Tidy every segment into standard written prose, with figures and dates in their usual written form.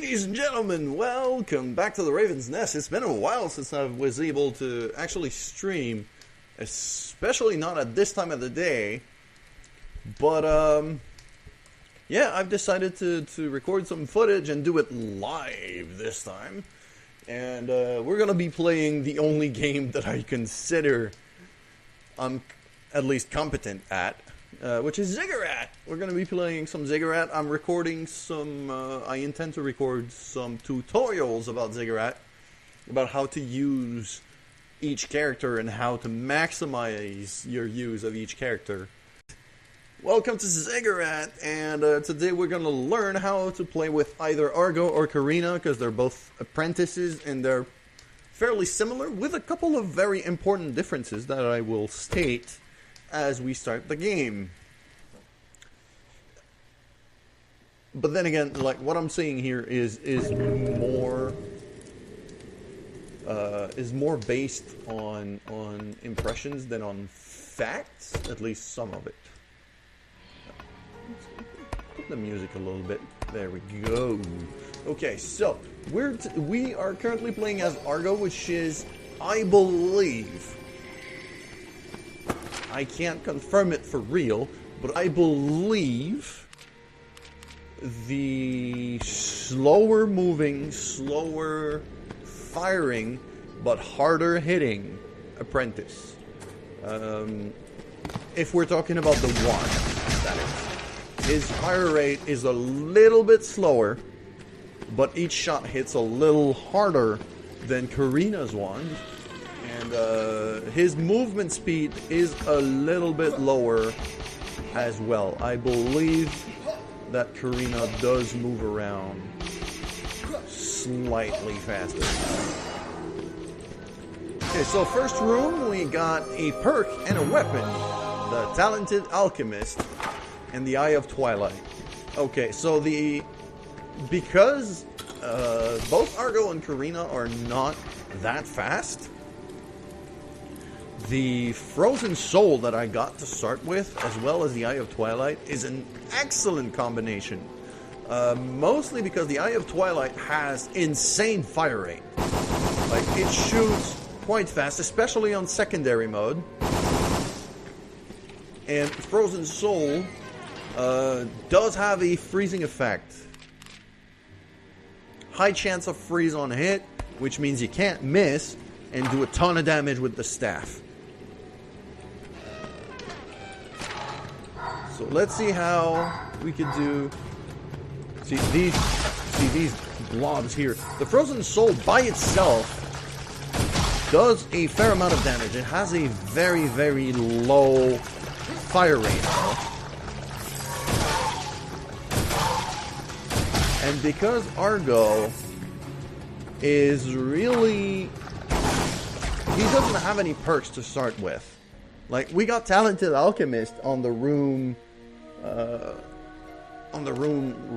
Ladies and gentlemen, welcome back to the Raven's Nest. It's been a while since I was able to actually stream, especially not at this time of the day. But, yeah, I've decided to record some footage and do it live this time. And we're going to be playing the only game that I consider I'm at least competent at. Which is Ziggurat. We're going to be playing some Ziggurat. I'm recording some, I intend to record some tutorials about Ziggurat, about how to use each character and how to maximize your use of each character. Welcome to Ziggurat, and today we're going to learn how to play with either Argo or Carina, because they're both apprentices and they're fairly similar, with a couple of very important differences that I will state as we start the game. But then again, like what I'm saying here is more based on impressions than on facts, at least some of it. Let's put the music a little bit. There we go. Okay, so we are currently playing as Argo, which is, I believe, I can't confirm it for real, but I believe the slower moving, slower firing, but harder hitting apprentice. If we're talking about the wand, that is. His fire rate is a little bit slower, but each shot hits a little harder than Carina's wand. And his movement speed is a little bit lower as well. I believe that Carina does move around slightly faster. Okay, so first room, we got a perk and a weapon. The Talented Alchemist and the Eye of Twilight. Okay, so because both Argo and Carina are not that fast, the Frozen Soul that I got to start with, as well as the Eye of Twilight, is an excellent combination. Mostly because the Eye of Twilight has insane fire rate. Like, it shoots quite fast, especially on secondary mode. And Frozen Soul does have a freezing effect. High chance of freeze on hit, which means you can't miss and do a ton of damage with the staff. So let's see how we could do. See these blobs here. The Frozen Soul by itself does a fair amount of damage. It has a very, very low fire rate though. And because Argo is really, he doesn't have any perks to start with. Like, we got Talented Alchemist on the room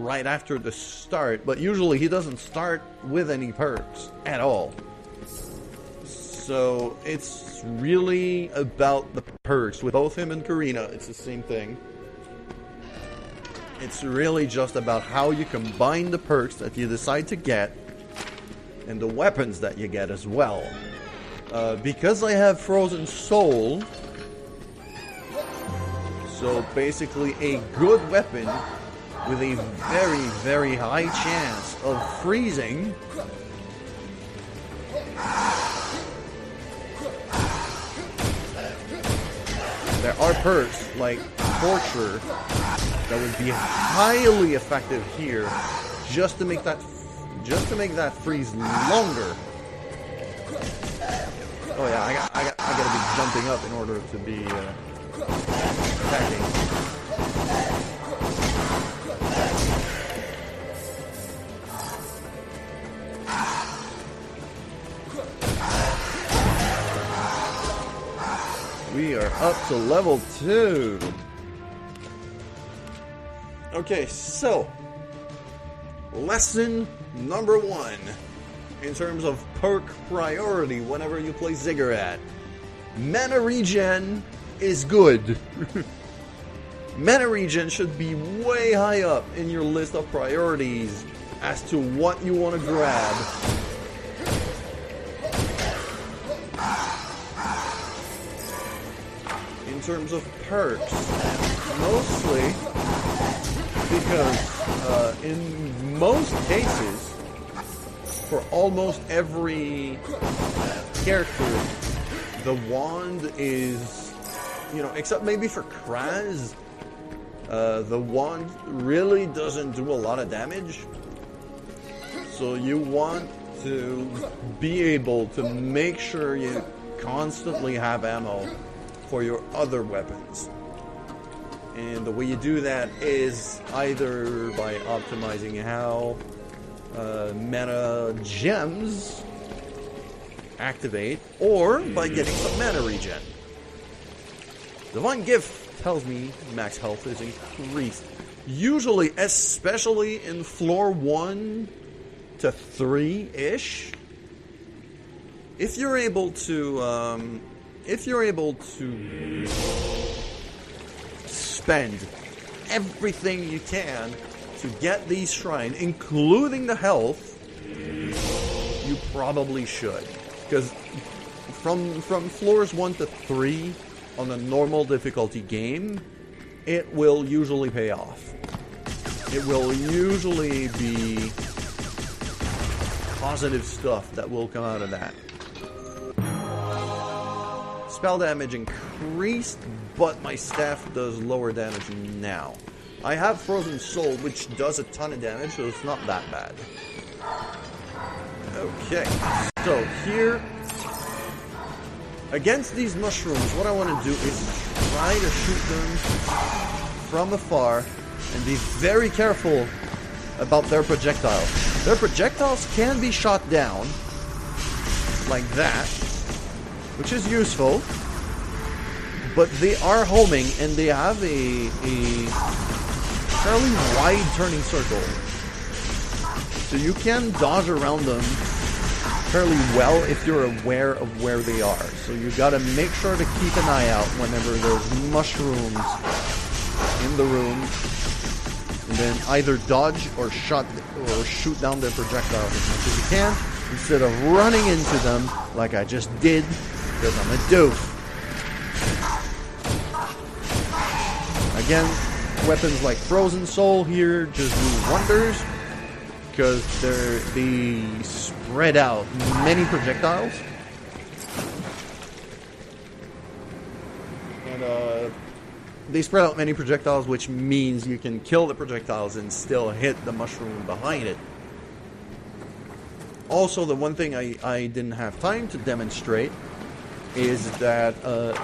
right after the start, but usually he doesn't start with any perks at all. So it's really about the perks. With both him and Carina, it's the same thing. It's really just about how you combine the perks that you decide to get and the weapons that you get as well. Because I have Frozen Soul, so basically a good weapon with a very, very high chance of freezing. There are perks like Torture that would be highly effective here, just to make that freeze longer. Oh yeah, I gotta be jumping up in order to be attacking. We are up to level 2. Okay, so lesson number 1 in terms of perk priority whenever you play Ziggurat. Mana regen is good. Mana regen should be way high up in your list of priorities as to what you want to grab. In terms of perks, mostly because in most cases, for almost every character, the wand is, you know, except maybe for Kraz, the wand really doesn't do a lot of damage. So you want to be able to make sure you constantly have ammo for your other weapons. And the way you do that is either by optimizing how mana gems activate, or by getting some mana regen. Divine Gift tells me max health is increased. Usually, especially in floor 1 to 3-ish, if you're able to spend everything you can to get these shrines, including the health, you probably should. Because from floors 1 to 3 on a normal difficulty game, it will usually pay off. It will usually be positive stuff that will come out of that. Spell damage increased, but my staff does lower damage now. I have Frozen Soul, which does a ton of damage, so it's not that bad. Okay, so here, against these mushrooms, what I want to do is try to shoot them from afar and be very careful about their projectiles. Their projectiles can be shot down, like that, which is useful, but they are homing and they have a fairly wide turning circle. So you can dodge around them fairly well if you're aware of where they are. So you gotta make sure to keep an eye out whenever there's mushrooms in the room, and then either dodge or shoot down their projectiles as much as you can, instead of running into them like I just did, because I'm a doof. Again, weapons like Frozen Soul here just do wonders, because they spread out many projectiles. And they spread out many projectiles, which means you can kill the projectiles and still hit the mushroom behind it. Also, the one thing I didn't have time to demonstrate is that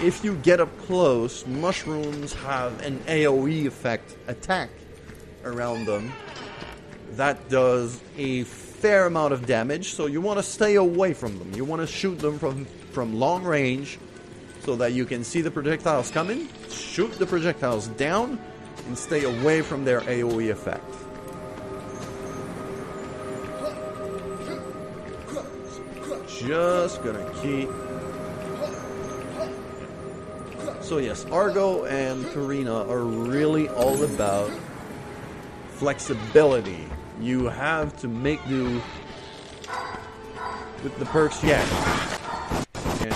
if you get up close, mushrooms have an AoE effect attack around them that does a fair amount of damage, so you want to stay away from them. You want to shoot them from long range so that you can see the projectiles coming, shoot the projectiles down, and stay away from their AoE effect. Just gonna keep... So yes, Argo and Carina are really all about flexibility. You have to make do with the perks you get, and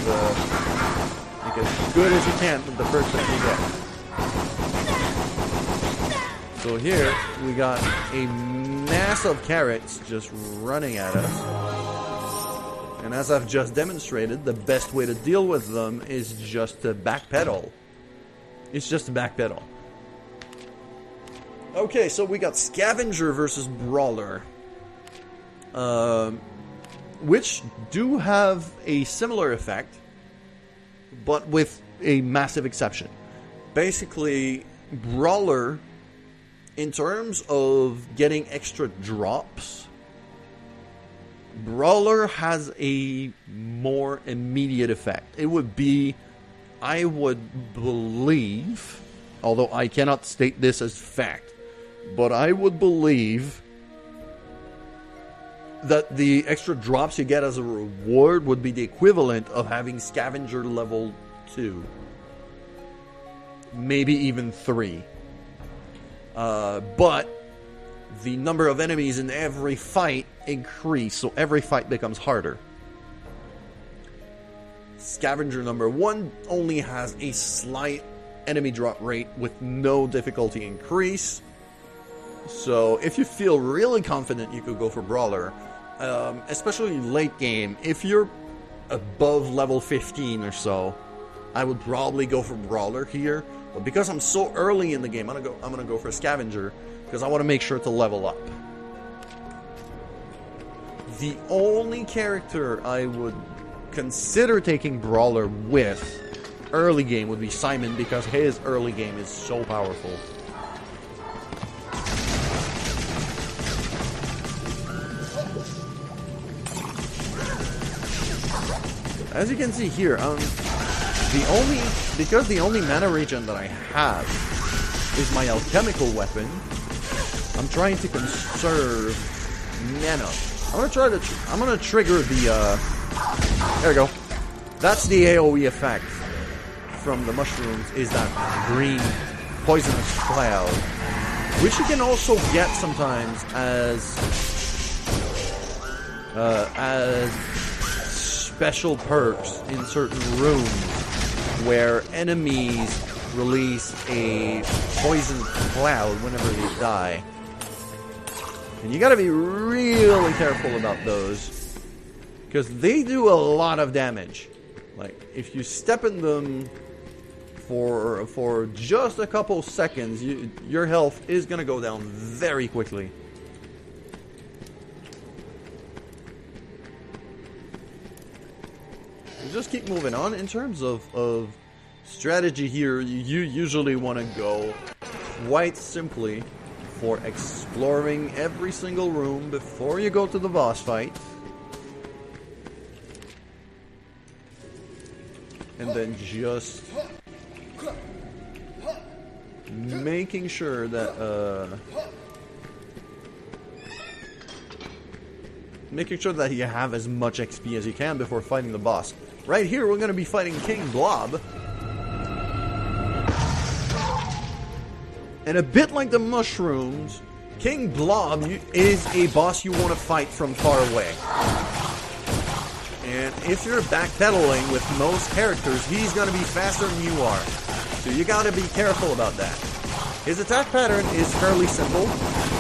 make as good as you can with the perks that you get. So here we got a mass of carrots just running at us, and as I've just demonstrated, the best way to deal with them is just to backpedal. It's just to backpedal. Okay, so we got Scavenger versus Brawler, which do have a similar effect, but with a massive exception. Basically, Brawler, in terms of getting extra drops, Brawler has a more immediate effect. It would be, I would believe, although I cannot state this as fact, but I would believe that the extra drops you get as a reward would be the equivalent of having Scavenger level 2. Maybe even 3. But the number of enemies in every fight increase, so every fight becomes harder. Scavenger number 1 only has a slight enemy drop rate with no difficulty increase. So if you feel really confident, you could go for Brawler. Especially late game, if you're above level 15 or so, I would probably go for Brawler here. But because I'm so early in the game, I'm gonna go for Scavenger because I want to make sure to level up. The only character I would consider taking Brawler with early game would be Simon, because his early game is so powerful. As you can see here, because the only mana regen that I have is my alchemical weapon, I'm trying to conserve mana. I'm gonna trigger the there we go. That's the AoE effect from the mushrooms, is that green poisonous cloud, which you can also get sometimes as special perks in certain rooms where enemies release a poison cloud whenever they die. And you gotta be really careful about those, because they do a lot of damage. Like, if you step in them for just a couple seconds, your health is gonna go down very quickly. Just keep moving on. In terms of strategy here, you usually want to go quite simply for exploring every single room before you go to the boss fight. And then just making sure that you have as much XP as you can before fighting the boss. Right here, we're going to be fighting King Blob. And a bit like the mushrooms, King Blob is a boss you want to fight from far away. And if you're backpedaling with most characters, he's going to be faster than you are. So you got to be careful about that. His attack pattern is fairly simple.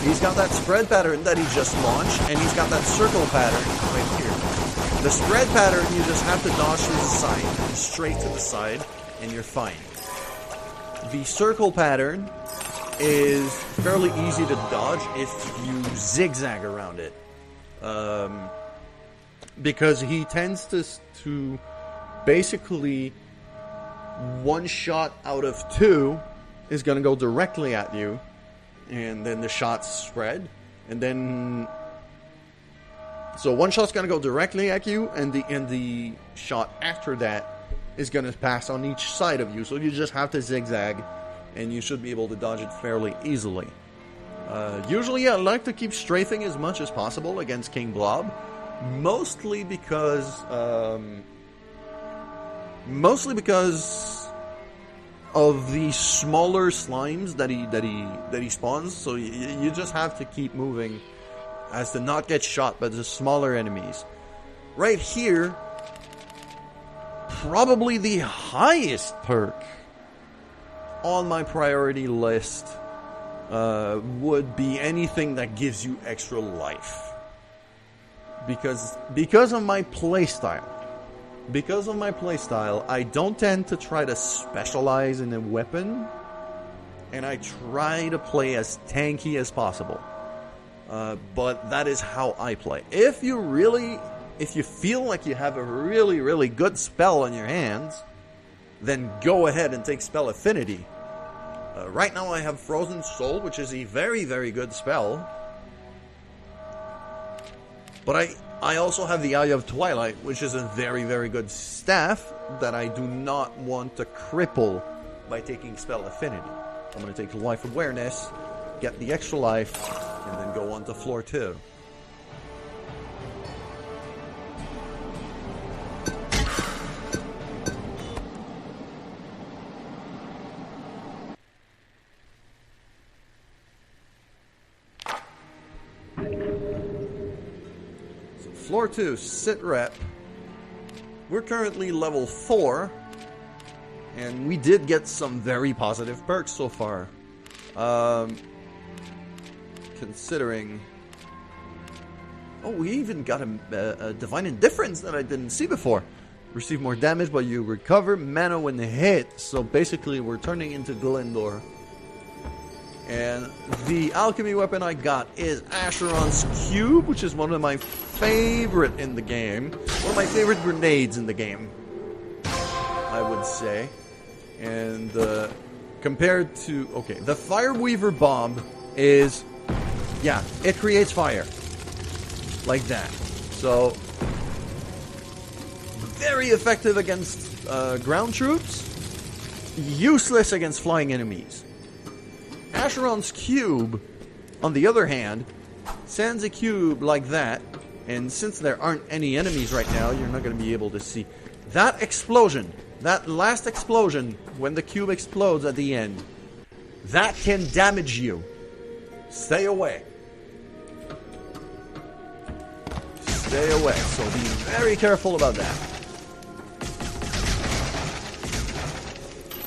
He's got that spread pattern that he just launched, and he's got that circle pattern right here. The spread pattern, you just have to dodge to the side, straight to the side, and you're fine. The circle pattern is fairly easy to dodge if you zigzag around it. Because he tends to basically, one shot out of 2 is going to go directly at you, and then the shots spread, and then so one shot's going to go directly at you, and the shot after that is going to pass on each side of you, so you just have to zigzag, and you should be able to dodge it fairly easily. Usually I like to keep strafing as much as possible against King Blob, mostly because of the smaller slimes that he spawns. So you just have to keep moving as to not get shot by the smaller enemies. Right here, probably the highest perk on my priority list would be anything that gives you extra life. Because of my playstyle. Because of my playstyle, I don't tend to try to specialize in a weapon, and I try to play as tanky as possible. But that is how I play. If you feel like you have a really, really good spell on your hands, then go ahead and take Spell Affinity. Right now I have Frozen Soul, which is a very, very good spell. But I also have the Eye of Twilight, which is a very, very good staff that I do not want to cripple by taking Spell Affinity. I'm going to take Life Awareness, get the extra life, and then go on to floor 2. floor 2, sit rep. We're currently level 4. And we did get some very positive perks so far. Considering... Oh, we even got a Divine Indifference that I didn't see before. Receive more damage, but you recover mana when hit. So basically, we're turning into Glendor. And the alchemy weapon I got is Asheron's Cube, which is one of my favorite in the game. One of my favorite grenades in the game, I would say. And compared to... Okay, the Fireweaver Bomb is... Yeah, it creates fire. Like that. So... Very effective against ground troops. Useless against flying enemies. Asheron's Cube, on the other hand, sends a cube like that. And since there aren't any enemies right now, you're not going to be able to see. That explosion... That last explosion, when the cube explodes at the end, that can damage you. Stay away. Stay away. So be very careful about that.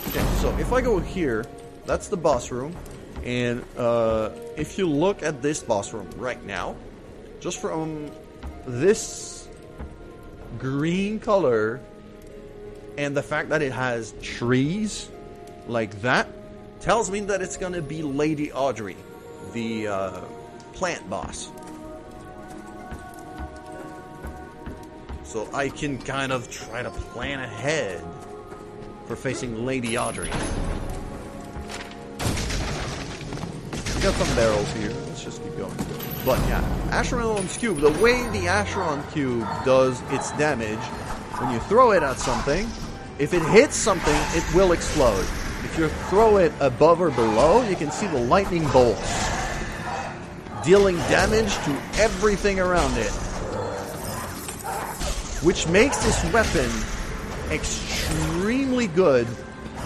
Okay, so if I go here, that's the boss room. And if you look at this boss room right now, just from this green color... And the fact that it has trees like that tells me that it's going to be Lady Audrey, the plant boss. So I can kind of try to plan ahead for facing Lady Audrey. We got some barrels here. Let's just keep going. But yeah, Asheron's Cube. The way the Asheron Cube does its damage, when you throw it at something, if it hits something, it will explode. If you throw it above or below, you can see the lightning bolts dealing damage to everything around it. Which makes this weapon extremely good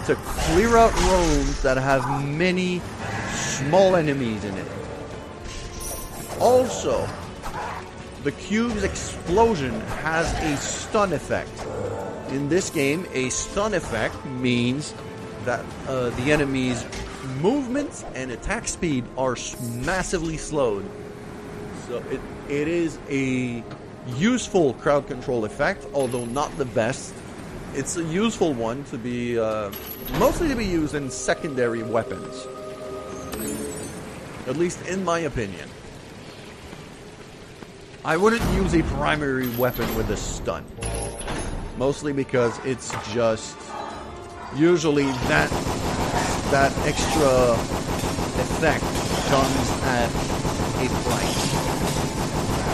to clear out rooms that have many small enemies in it. Also, the cube's explosion has a stun effect. In this game, a stun effect means that the enemy's movement and attack speed are massively slowed. So it is a useful crowd control effect, although not the best. It's a useful one to be, mostly to be used in secondary weapons. At least in my opinion. I wouldn't use a primary weapon with a stun. Mostly because it's just usually that extra effect comes at a price.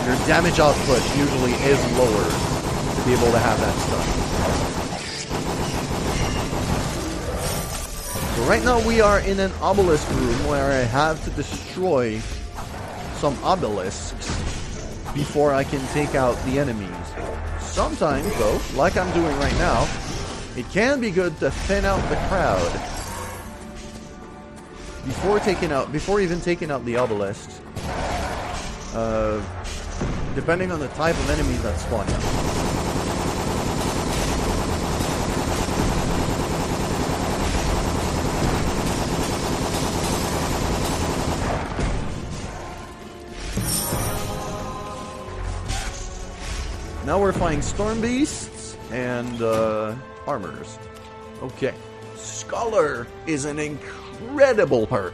Your damage output usually is lower to be able to have that stun. So right now we are in an obelisk room where I have to destroy some obelisks before I can take out the enemies. Sometimes, though, like I'm doing right now, it can be good to thin out the crowd before even taking out the obelisks. Depending on the type of enemies that spawn out. Now we're fighting storm beasts and armors. Okay. Scholar is an incredible perk.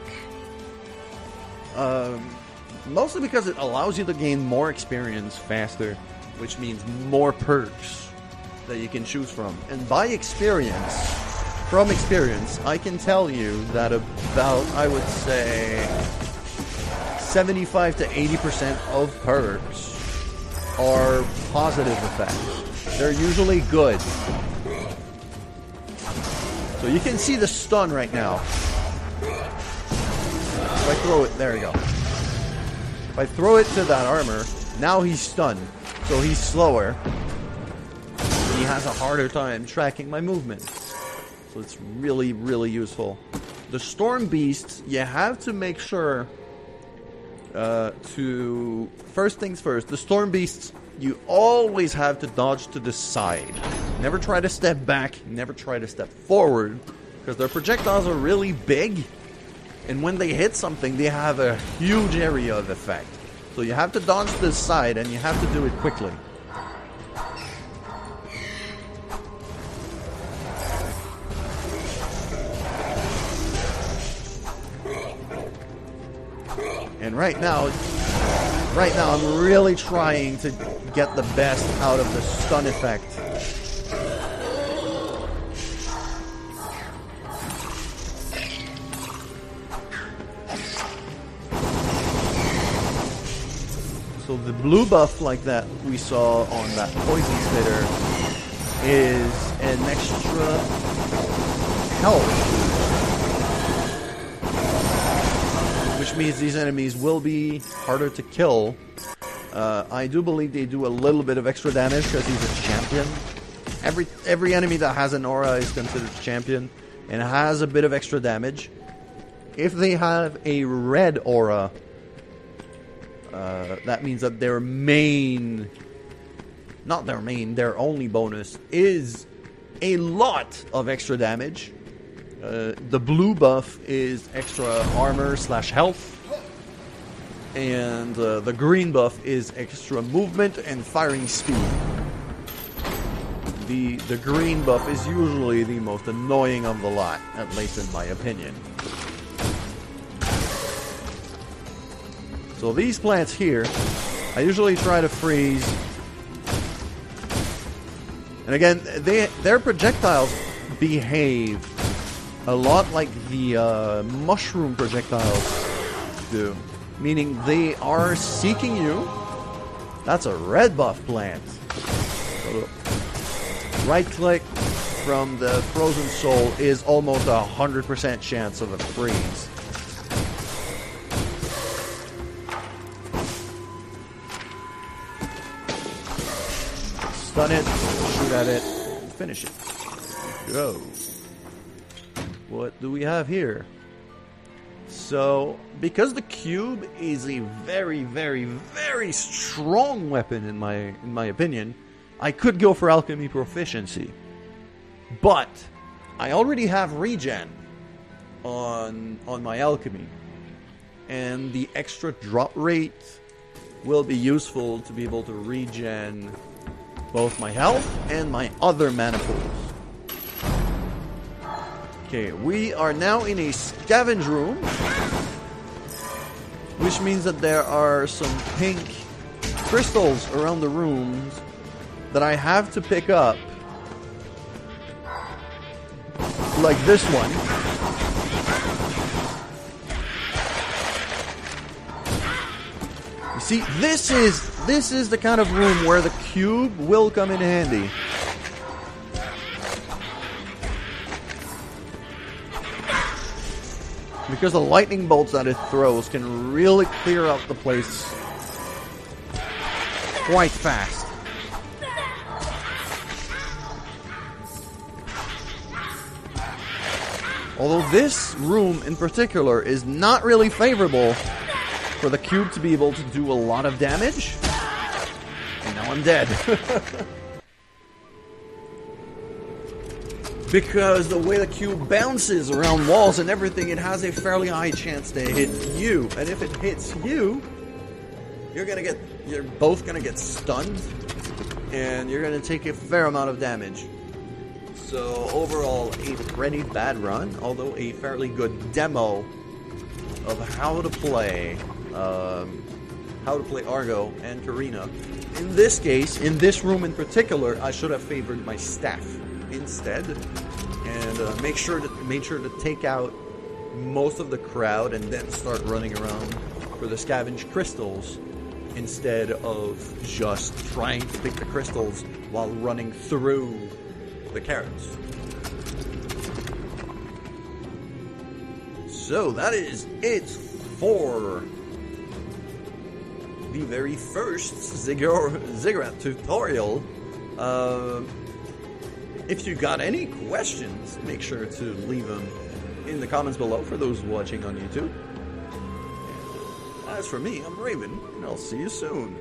Mostly because it allows you to gain more experience faster, which means more perks that you can choose from. And from experience, I can tell you that about, I would say, 75 to 80% of perks are positive effects. They're usually good. So you can see the stun right now. If I throw it, there you go. If I throw it to that armor, now he's stunned. So he's slower. He has a harder time tracking my movement. So it's really, really useful. The storm beasts, you have to make sure first things first, the storm beasts you always have to dodge to the side. Never try to step back, never try to step forward, because their projectiles are really big, and when they hit something, they have a huge area of effect. So you have to dodge to the side, and you have to do it quickly. And right now I'm really trying to get the best out of the stun effect. So the blue buff like that we saw on that poison spitter is an extra health. Which means these enemies will be harder to kill. I do believe they do a little bit of extra damage because he's a champion. Every enemy that has an aura is considered a champion and has a bit of extra damage. If they have a red aura, that means that their only bonus is a lot of extra damage. The blue buff is extra armor / health, and the green buff is extra movement and firing speed. The green buff is usually the most annoying of the lot, at least in my opinion. So these plants here, I usually try to freeze. And again, their projectiles behave a lot like the mushroom projectiles do. Meaning they are seeking you. That's a red buff plant. So right click from the frozen soul is almost 100% chance of a freeze. Stun it, shoot at it, finish it. Go. What do we have here? So, because the cube is a very, very, very strong weapon in my opinion, I could go for alchemy proficiency. But I already have regen on my alchemy. And the extra drop rate will be useful to be able to regen both my health and my other mana pools. Okay, we are now in a scavenge room, which means that there are some pink crystals around the rooms that I have to pick up, like this one. You see, this is the kind of room where the cube will come in handy. Because the lightning bolts that it throws can really clear out the place quite fast. Although this room in particular is not really favorable for the cube to be able to do a lot of damage. And now I'm dead. Because the way the cube bounces around walls and everything, it has a fairly high chance to hit you. And if it hits you, you're both gonna get stunned, and you're gonna take a fair amount of damage. So overall, a pretty bad run, although a fairly good demo of how to play Argo and Carina. In this case, in this room in particular, I should have favored my staff instead, and made sure to take out most of the crowd and then start running around for the scavenge crystals instead of just trying to pick the crystals while running through the carrots. So that is it for the very first Ziggurat tutorial. If you got any questions, make sure to leave them in the comments below for those watching on YouTube. As for me, I'm Raven, and I'll see you soon.